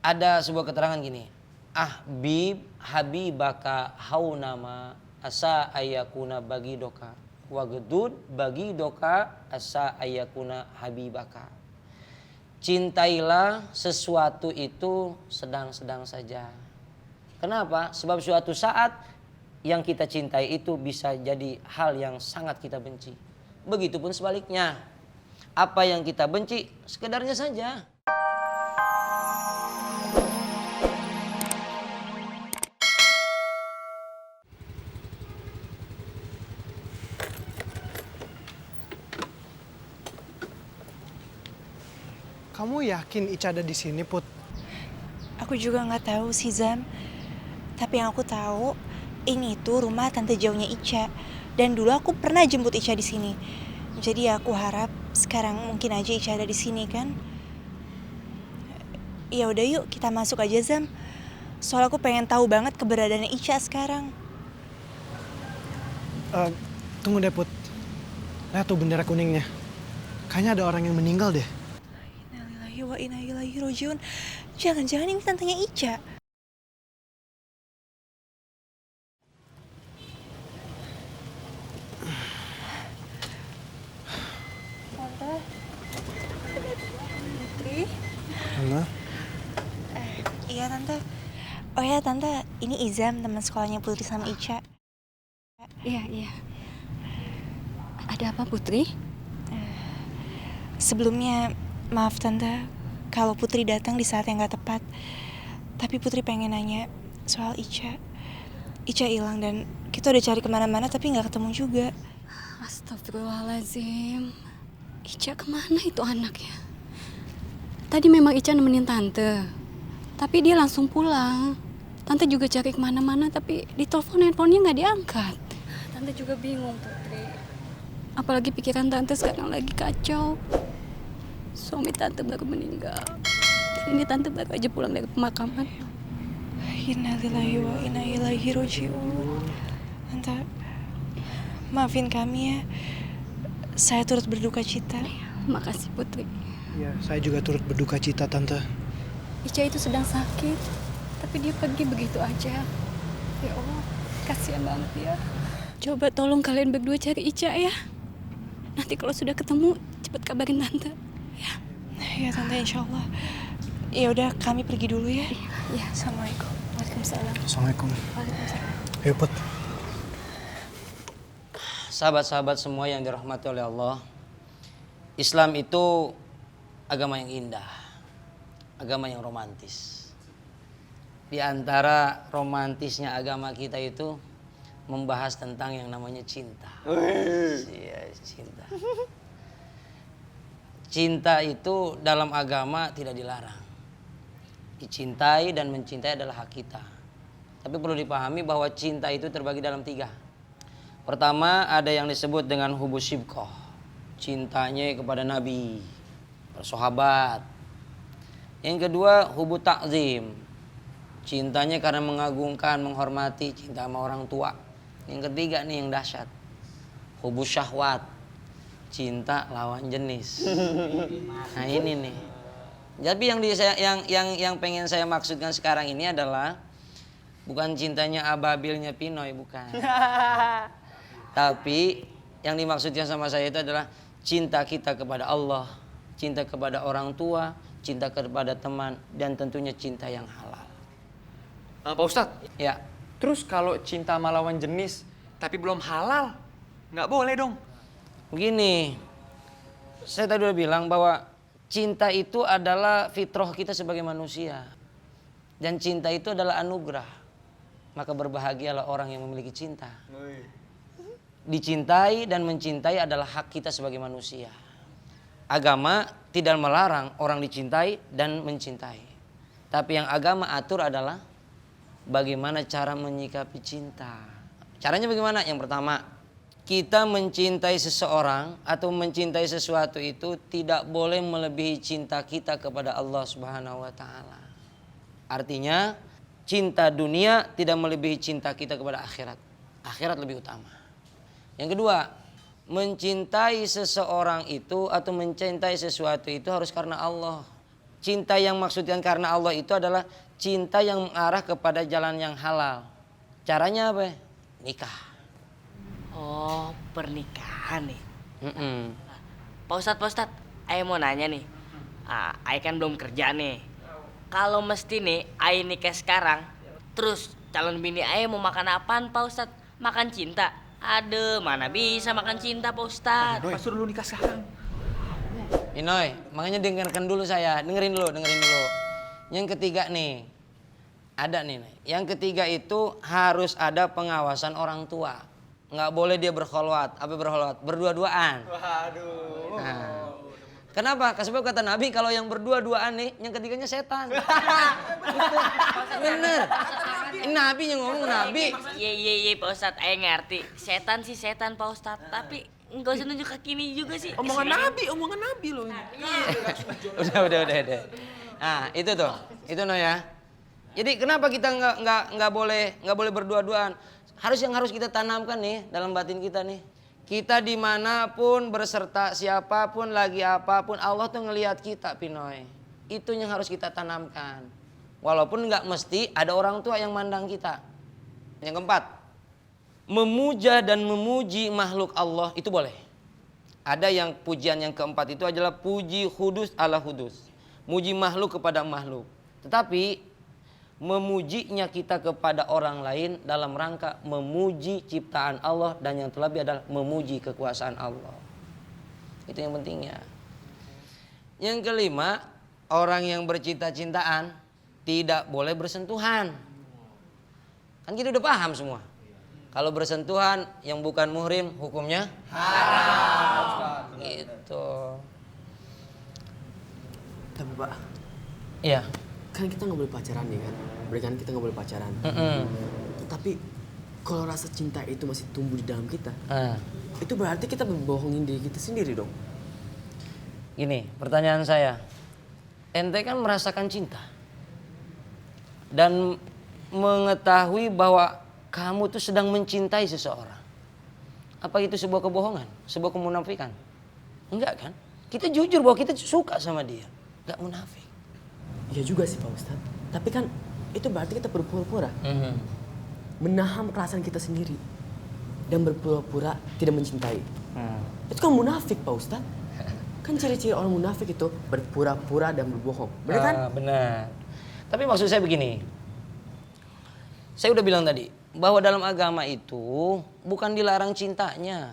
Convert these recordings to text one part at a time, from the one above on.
Ada sebuah keterangan gini. Habibaka haunama asa ayakuna bagi doka. Wagedud bagi doka asa ayakuna habibaka. Cintailah sesuatu itu sedang-sedang saja. Kenapa? Sebab suatu saat yang kita cintai itu bisa jadi hal yang sangat kita benci. Begitupun sebaliknya. Apa yang kita benci sekedarnya saja. Kamu yakin Ica ada di sini, Put? Aku juga nggak tahu sih, Zam. Tapi yang aku tahu, ini tuh rumah tante jauhnya Ica. Dan dulu aku pernah jemput Ica di sini. Jadi aku harap sekarang mungkin aja Ica ada di sini kan. Ya udah yuk kita masuk aja, Zam. Soalnya aku pengen tahu banget keberadaan Ica sekarang. Tunggu deh, Put. Lihat tuh bendera kuningnya. Kayaknya ada orang yang meninggal deh. Innalillahi wa inna ilaihi rajiun. Jangan-jangan ini tantenya Ica. Tante. Putri. Halo? Iya tante. Oh ya tante, ini Izam teman sekolahnya Putri sama Ica. Iya. Ada apa Putri? Sebelumnya maaf tante kalau Putri datang di saat yang gak tepat. Tapi Putri pengen nanya soal Ica. Ica hilang dan kita udah cari kemana-mana tapi gak ketemu juga. Astagfirullahaladzim. Ica kemana itu anaknya? Tadi memang Ica nemenin tante, tapi dia langsung pulang. Tante juga cari kemana-mana tapi di telepon handphonenya nggak diangkat. Tante juga bingung Putri. Apalagi pikiran tante sekarang lagi kacau. Suami tante baru meninggal. Dan ini tante baru aja pulang dari pemakaman. Innalillahi wa inna ilaihi rajiun. Tante, maafin kami ya. Saya turut berduka cita. Makasih Putri. Iya, saya juga turut berduka cita, Tante. Ica itu sedang sakit, tapi dia pergi begitu aja. Ya Allah, kasihan banget dia. Coba tolong kalian berdua cari Ica ya. Nanti kalau sudah ketemu, cepat kabarin tante. Ya. Ya tante, insya Allah. Ya udah, kami pergi dulu ya. Ya. Assalamualaikum. Waalaikumsalam. Assalamualaikum. Waalaikumsalam. Ayo, Put. Sahabat-sahabat semua yang dirahmati oleh Allah. Islam itu agama yang indah. Agama yang romantis. Di antara romantisnya agama kita itu membahas tentang yang namanya cinta. Iya, cinta. Cinta itu dalam agama tidak dilarang. Dicintai dan mencintai adalah hak kita. Tapi perlu dipahami bahwa cinta itu terbagi dalam 3. Pertama ada yang disebut dengan hubus syibqah. Cintanya kepada Nabi, sahabat. Yang kedua hubu ta'zim. Cintanya karena mengagungkan, menghormati, cinta sama orang tua. Yang ketiga nih yang dahsyat. Hubus syahwat. Cinta lawan jenis. Nah ini nih. Tapi yang pengen saya maksudkan sekarang ini adalah bukan cintanya ababilnya Pinoy, bukan. Tapi yang dimaksudkan sama saya itu adalah cinta kita kepada Allah, cinta kepada orang tua, cinta kepada teman, dan tentunya cinta yang halal. Pak Ustadz, Ya, terus kalau cinta sama lawan jenis tapi belum halal, nggak boleh dong? begini. Saya tadi udah bilang bahwa cinta itu adalah fitrah kita sebagai manusia. Dan cinta itu adalah anugerah. Maka berbahagialah orang yang memiliki cinta. Dicintai dan mencintai adalah hak kita sebagai manusia. Agama tidak melarang orang dicintai dan mencintai. Tapi yang agama atur adalah bagaimana cara menyikapi cinta. Caranya bagaimana? Yang pertama, kita mencintai seseorang atau mencintai sesuatu itu tidak boleh melebihi cinta kita kepada Allah Subhanahu wa taala. Artinya, cinta dunia tidak melebihi cinta kita kepada akhirat. Akhirat lebih utama. Yang kedua, mencintai seseorang itu atau mencintai sesuatu itu harus karena Allah. cinta yang maksudkan karena Allah itu adalah cinta yang mengarah kepada jalan yang halal. Caranya apa? Nikah. Oh, pernikahan nih. Mm-mm. Pak Ustadz, Ayo mau nanya nih. Ayo kan belum kerja nih. Kalau mesti nih, Ayo nikah sekarang, terus calon bini Ayo mau makan apaan Pak Ustadz? Makan cinta? Aduh, mana bisa makan cinta Pak Ustadz? Pas suruh lu nikah sekarang. Inoy, makanya dengarkan dulu saya, dengerin dulu. Yang ketiga nih, ada nih. Yang ketiga itu harus ada pengawasan orang tua. Nggak boleh dia berkholwat, berdua-duaan. Waduh. Nah, kenapa? Sebab kata Nabi kalau yang berdua-duaan nih, yang ketiganya setan. Bener. Ini Nabi yang ngomong Nabi. Iya Pak Ustadz, Ayo ngerti. Setan sih setan Pak Ustadz, tapi nggak usah nunjuk kaki ini juga sih. Omongan Nabi loh ini. Udah. Nah, itu tuh. Itu no ya. Jadi kenapa kita nggak boleh berdua-duaan? Yang harus kita tanamkan nih dalam batin kita nih. Kita dimanapun berserta siapapun lagi apapun Allah tuh ngelihat kita Pinoy. Itu yang harus kita tanamkan. Walaupun nggak mesti ada orang tua yang mandang kita. Yang keempat, memuja dan memuji makhluk Allah itu boleh. Ada yang pujian yang keempat itu adalah puji hudus ala hudus. Muji makhluk kepada makhluk. Tetapi memujinya kita kepada orang lain dalam rangka memuji ciptaan Allah dan yang terlebih adalah memuji kekuasaan Allah. Itu yang pentingnya. Yang kelima, orang yang bercinta-cintaan tidak boleh bersentuhan. Kan kita udah paham semua. Kalau bersentuhan yang bukan muhrim hukumnya haram. Gitu. Tapi Pak, Iya. kan kita nggak boleh pacaran nih kan? Berarti kita nggak boleh pacaran. Tapi kalau rasa cinta itu masih tumbuh di dalam kita, itu berarti kita berbohongin diri kita sendiri dong. Gini, pertanyaan saya. Ente kan merasakan cinta. Dan mengetahui bahwa kamu tuh sedang mencintai seseorang. Apa itu sebuah kebohongan? Sebuah kemunafikan? Enggak kan? Kita jujur bahwa kita suka sama dia. Enggak munafik. Iya juga sih Pak Ustadz. Tapi kan itu berarti kita berpura-pura. Menahan perasaan kita sendiri. Dan berpura-pura tidak mencintai. Itu kan munafik Pak Ustadz. Kan ciri-ciri orang munafik itu berpura-pura dan berbohong. Benar kan? Benar. Tapi maksud saya begini. Saya udah bilang tadi. Bahwa dalam agama itu bukan dilarang cintanya.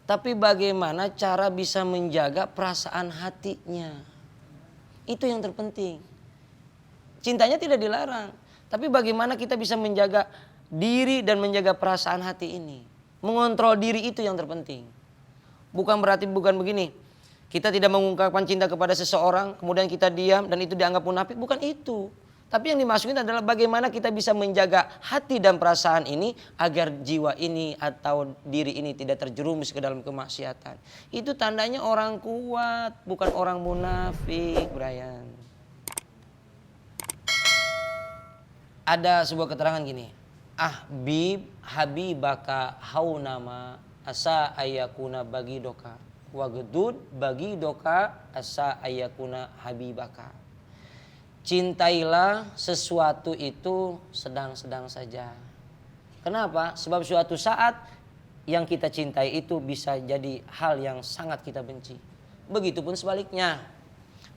Tapi bagaimana cara bisa menjaga perasaan hatinya. Itu yang terpenting. Cintanya tidak dilarang. Tapi bagaimana kita bisa menjaga diri dan menjaga perasaan hati ini. Mengontrol diri itu yang terpenting. Bukan begini. Kita tidak mengungkapkan cinta kepada seseorang. Kemudian kita diam dan itu dianggap munafik. Bukan itu. Tapi yang dimasukin adalah bagaimana kita bisa menjaga hati dan perasaan ini agar jiwa ini atau diri ini tidak terjerumus ke dalam kemaksiatan. Itu tandanya orang kuat, bukan orang munafik, Brian. Ada sebuah keterangan gini. Habibaka haunama asa ayakuna bagi doka. Wagedud bagi doka asa ayakuna habibaka. Cintailah sesuatu itu sedang-sedang saja. Kenapa? Sebab suatu saat yang kita cintai itu bisa jadi hal yang sangat kita benci. Begitupun sebaliknya.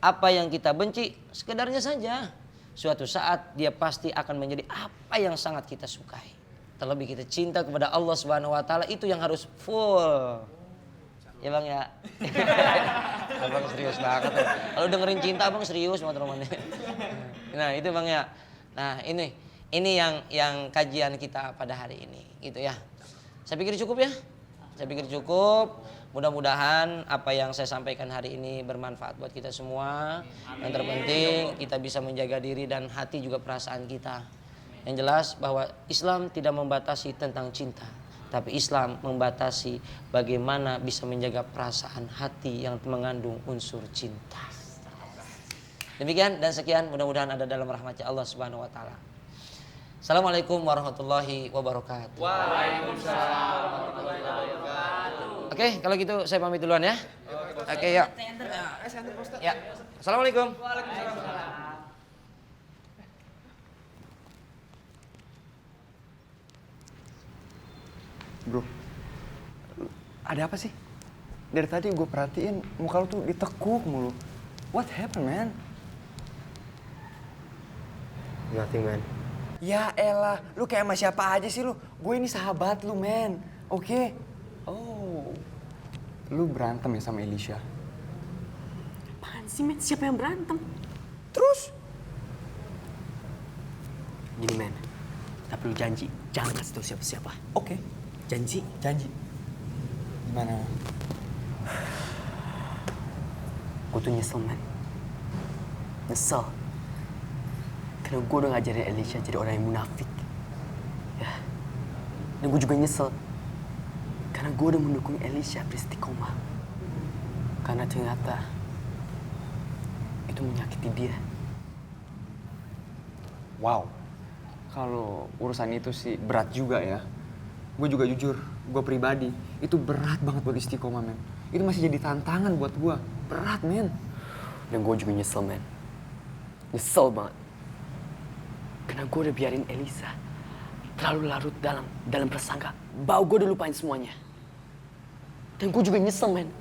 Apa yang kita benci sekedarnya saja. Suatu saat dia pasti akan menjadi apa yang sangat kita sukai. Terlebih kita cinta kepada Allah Subhanahu wa taala itu yang harus full. Ya Bang ya. Abang serius banget. Kalau dengerin cinta Abang serius banget romannya. Nah, itu Bang ya. Nah, ini yang kajian kita pada hari ini gitu ya. Saya pikir cukup ya. Saya pikir cukup. Mudah-mudahan apa yang saya sampaikan hari ini bermanfaat buat kita semua. Yang terpenting kita bisa menjaga diri dan hati juga perasaan kita. Yang jelas bahwa Islam tidak membatasi tentang cinta. Tapi Islam membatasi bagaimana bisa menjaga perasaan hati yang mengandung unsur cinta. Demikian dan sekian, mudah-mudahan ada dalam rahmat Allah Subhanahu wa taala. Assalamualaikum warahmatullahi wabarakatuh. Waalaikumsalam warahmatullahi wabarakatuh. Oke, kalau gitu saya pamit duluan ya. Oke, ya. Ya. Assalamualaikum. Bro, ada apa sih? Dari tadi gue perhatiin muka lu tuh ditekuk mulu. What happened, man? Nothing, man. Ya elah, lu kayak sama siapa aja sih lu? Gue ini sahabat lu, man. Oke? Oh, lu berantem ya sama Elisha? Apaan sih, men? Siapa yang berantem? Terus? Gini, men. Tapi lu janji, jangan kasih tau siapa-siapa. Oke, Janji? janji. Gimana? Gue tuh nyesel, men. Nyesel. Karena gue udah ngajarin Elisha jadi orang yang munafik. Ya. Dan gue juga nyesel. Karena gue udah mendukung Elisha beristiqomah. Karena ternyata itu menyakiti dia. Wow, kalau urusan itu sih berat juga ya. Gue juga jujur, gue pribadi, itu berat banget buat istiqomah, men. Itu masih jadi tantangan buat gue. Berat, men. Dan gue juga nyesel, men. Nyesel banget. Karena gue udah biarin Elisa terlalu larut dalam prasangka bahwa gue udah lupain semuanya. Dan gue juga nyesel, men.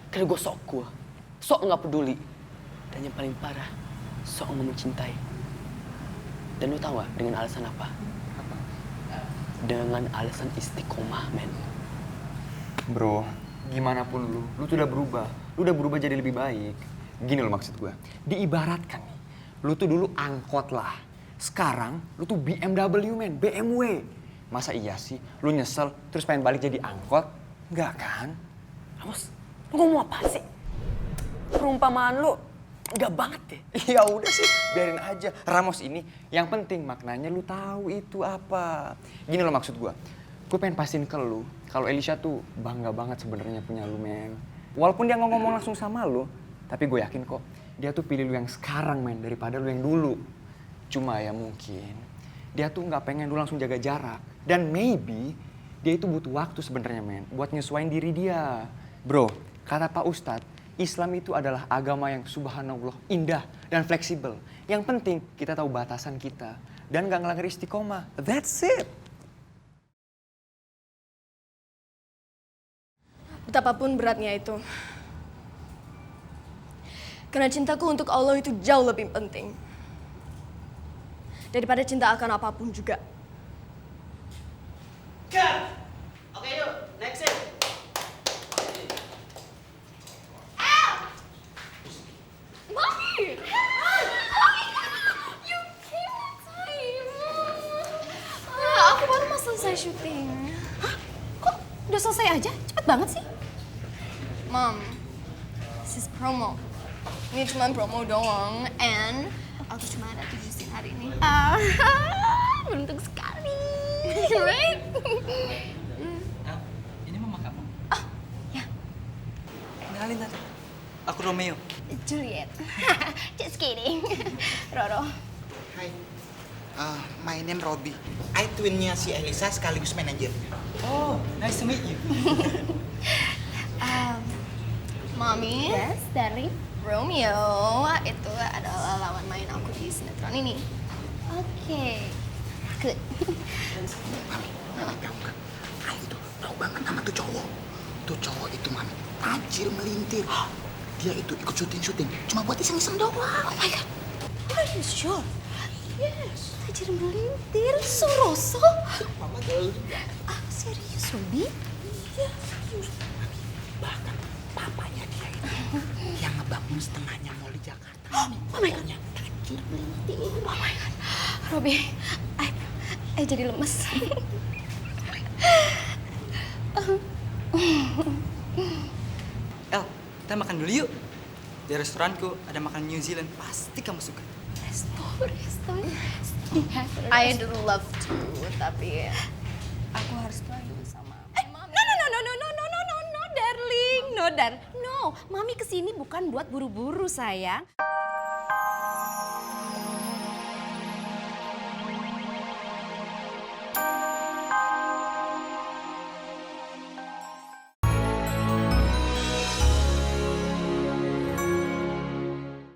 Karena gue sok nggak peduli. Dan yang paling parah, sok nggak mencintai. Dan lu tau gak dengan alasan apa? Dengan alasan istiqomah, men. Bro, gimana pun lu tuh udah berubah. Lu udah berubah jadi lebih baik. Gini loh maksud gue, diibaratkan nih, lu tuh dulu angkot lah. Sekarang lu tuh BMW, men, BMW. Masa iya sih, lu nyesel terus pengen balik jadi angkot? Enggak kan? Ramos, lu ngomong apa sih? Perumpamaan lu enggak banget deh. Ya udah sih, biarin aja. Ramos ini yang penting maknanya lu tahu itu apa. Gini loh maksud gue pengen pastiin ke lu kalau Elisha tuh bangga banget sebenarnya punya lu, men. Walaupun dia nggak ngomong langsung sama lu, tapi gue yakin kok dia tuh pilih lu yang sekarang, men, daripada lu yang dulu. Cuma ya mungkin dia tuh nggak pengen lu langsung jaga jarak, dan maybe dia itu butuh waktu sebenarnya, men, buat nyesuaiin diri dia. Bro, kata Pak Ustadz, Islam itu adalah agama yang subhanallah indah dan fleksibel. Yang penting kita tahu batasan kita dan gak ngelanggar istiqomah. That's it. Betapapun beratnya itu. Karena cintaku untuk Allah itu jauh lebih penting. Daripada cinta akan apapun juga. Oke yuk, next scene. Mommy! You came on time. Aku baru mau selesai syuting. Hah? Kok udah selesai aja? Cepet banget sih. Mom, this is promo. Ini cuma promo doang, and aku cuma ada 7 scene hari ini. Beruntung sekali. Right? Ini mama kamu? Ya. Kenalin tante. Aku Romeo. Juliet. Just kidding. Roro. Hai, my name Robby. I twinnya si Elisa sekaligus manajer. Oh, nice to meet you. Mommy, Yes, dari Romeo itu adalah lawan main aku di sinetron ini. Oke. Good. Mami, mami tahu nggak? Aku tuh tahu banget nama tuh cowok. Tuh cowok itu mami, tajir melintir. Dia itu ikut syuting cuma buat iseng-iseng doang. Oh my god. Are you sure? Yes. Tajir melintir, Suroso. Mama tahu. Serius, Ruby? Iya, serius. Bahkan papanya dia itu yang ngebangun setengahnya mall di Jakarta. Oh my god. Tajir melintir. Oh my god. Robi, I jadi lemes. El, kita makan dulu yuk. Di restoranku ada makan New Zealand, pasti kamu suka. Resto. I'd love to, tapi aku harus pulang dulu sama Mami. No, darling. No, Mami kesini bukan buat buru-buru, sayang.